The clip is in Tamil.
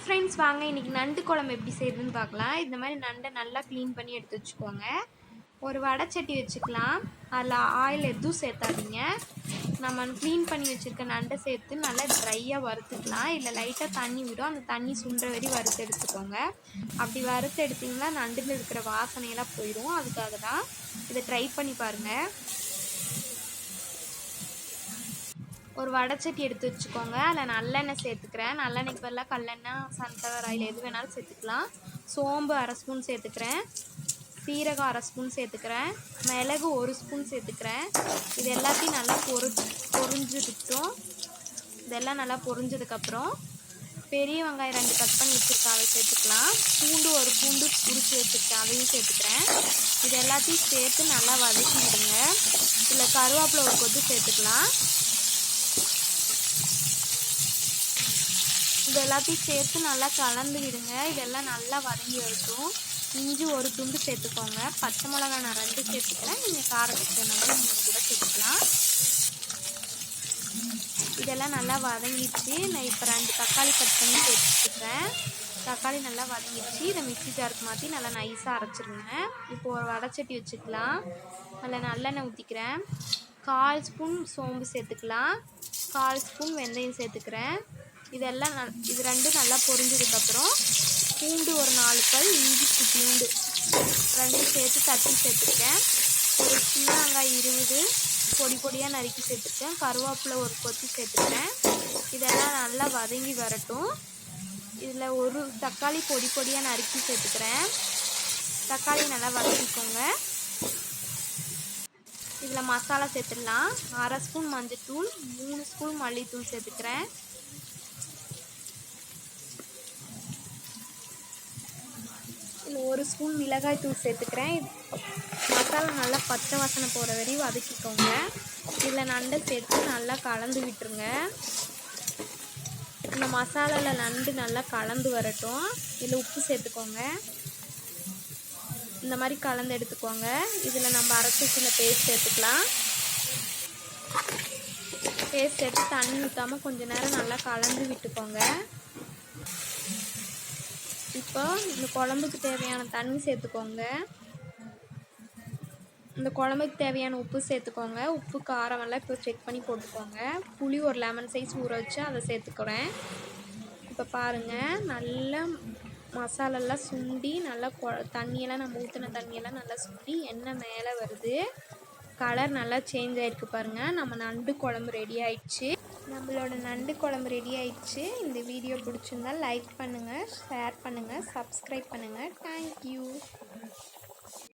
ஃப்ரெண்ட்ஸ், வாங்க இன்றைக்கி நண்டு குழம்பு எப்படி செய்யுதுன்னு பார்க்கலாம். இந்த மாதிரி நண்டை நல்லா க்ளீன் பண்ணி எடுத்து வச்சுக்கோங்க. ஒரு வடைச்சட்டி வச்சுக்கலாம். அதில் ஆயில் எதுவும் சேர்த்தாதீங்க. நம்ம க்ளீன் பண்ணி வச்சுருக்க நண்டை சேர்த்து நல்லா ட்ரையாக வறுத்துக்கலாம். இல்லை லைட்டாக தண்ணி விடும், அந்த தண்ணி சுண்டுற வரை வறுத்து எடுத்துக்கோங்க. அப்படி வறுத்து எடுத்திங்கன்னா நண்டில் இருக்கிற வாசனையெல்லாம் போயிடும். அதுக்காக தான் இதை ட்ரை பண்ணி பாருங்கள். ஒரு வடைச்சட்டி எடுத்து வச்சுக்கோங்க. அதில் நல்லெண்ணெய் சேர்த்துக்கிறேன். நல்லெண்ணெய்க்கு பதிலாக கல்லெண்ணெய், சன்ஃப்ளவர் ஆயில் எது வேணாலும் சேர்த்துக்கலாம். சோம்பு 1/2 ஸ்பூன் சேர்த்துக்கிறேன். சீரகம் 1/2 ஸ்பூன் சேர்த்துக்கிறேன். மிளகு 1 ஸ்பூன் சேர்த்துக்கிறேன். இது எல்லாத்தையும் நல்லா பொரிஞ்சுக்கிட்டோம். இதெல்லாம் நல்லா பொரிஞ்சதுக்கப்புறம் பெரிய வெங்காயம் 2 கட் பண்ணி வச்சுருக்கேன், அதை சேர்த்துக்கலாம். பூண்டு 1 பூண்டு உரித்து வச்சுருக்கேன், அதையும் சேர்த்துக்கிறேன். இது எல்லாத்தையும் சேர்த்து நல்லா வதக்கி விடுங்க. இதில் கருவேப்பிலை 1 கொத்து சேர்த்துக்கலாம். இது எல்லாத்தையும் சேர்த்து நல்லா கலந்து விடுங்க. இதெல்லாம் நல்லா வதங்கி வரட்டும். இஞ்சி 1 துண்டு சேர்த்துக்கோங்க. பச்சை மிளகா நான் 2 சேர்த்துக்கிறேன். நீங்கள் காரத்துக்கு தகுந்த மாதிரி 3 கூட சேர்த்துக்கலாம். இதெல்லாம் நல்லா வதங்கிடுச்சு. நான் இப்போ 2 தக்காளி கட் பண்ணி சேர்த்துக்கிறேன். தக்காளி நல்லா வதங்கிடுச்சு. இதை மிக்ஸி ஜாருக்கு மாற்றி நல்லா நைஸாக அரைச்சிருங்க. இப்போ ஒரு வடைச்சட்டி வச்சுக்கலாம். அதில் நல்லெண்ணெய் ஊற்றிக்கிறேன். 1/4 ஸ்பூன் சோம்பு சேர்த்துக்கலாம். 1/4 ஸ்பூன் வெந்தயம் சேர்த்துக்கிறேன். இது ரெண்டும் நல்லா பொரிஞ்சதுக்கப்புறம் பூண்டு ஒரு 4 பல், இஞ்சி குட்டியூண்டு 2 சேர்த்து தட்டி சேர்த்துருக்கேன். ஒரு சின்ன வெங்காயம் 20 பொடி பொடியாக நறுக்கி சேர்த்துருக்கேன். கருவேப்பிலை 1 கொத்து சேர்த்துக்கிறேன். இதெல்லாம் நல்லா வதங்கி வரட்டும். இதில் ஒரு தக்காளி பொடி பொடியாக நறுக்கி சேர்த்துக்கிறேன். தக்காளி நல்லா வதக்கிக்கோங்க. இதில் மசாலா சேர்த்துடலாம். 1/2 ஸ்பூன் மஞ்சள்தூள், 3 ஸ்பூன் மல்லித்தூள் சேர்த்துக்கிறேன். இதில் 1 ஸ்பூன் மிளகாய் தூள் சேர்த்துக்கிறேன். மசாலா நல்லா பச்சை வாசனை போகிற வரையும் வதக்கிக்கோங்க. இதில் நண்டை சேர்த்து நல்லா கலந்து விட்டுருங்க. இந்த மசாலாவில் நண்டு நல்லா கலந்து வரட்டும். இதில் உப்பு சேர்த்துக்கோங்க. இந்த மாதிரி கலந்து எடுத்துக்கோங்க. இதில் நம்ம அரைச்சி வச்சுருந்த பேஸ்ட் சேர்த்துக்கலாம். பேஸ்ட் சேர்த்து தண்ணி ஊற்றாமல் கொஞ்சம் நேரம் நல்லா கலந்து விட்டுக்கோங்க. இப்போ இந்த குழம்புக்கு தேவையான தண்ணி சேர்த்துக்கோங்க. இந்த குழம்புக்கு தேவையான உப்பு சேர்த்துக்கோங்க. உப்பு காரமெல்லாம் இப்போ செக் பண்ணி போட்டுக்கோங்க. புளி ஒரு லெமன் சைஸ் ஊற வச்சு அதை சேர்த்துக்கிறேன். இப்போ பாருங்கள், நல்லா மசாலெல்லாம் சுண்டி நல்லா தண்ணியெல்லாம் நம்ம ஊற்றின தண்ணியெல்லாம் நல்லா சுண்டி எண்ணெய் மேலே வருது. கலர் நல்லா சேஞ்ச் ஆகிருக்கு பாருங்கள். நம்ம நண்டு குழம்பு ரெடி ஆயிடுச்சு. நம்மளோட நண்டு குழம்பு ரெடி ஆயிடுச்சு. இந்த வீடியோ பிடிச்சிருந்தால் லைக் பண்ணுங்கள், ஷேர் பண்ணுங்கள், சப்ஸ்கிரைப் பண்ணுங்கள். தேங்க்யூ.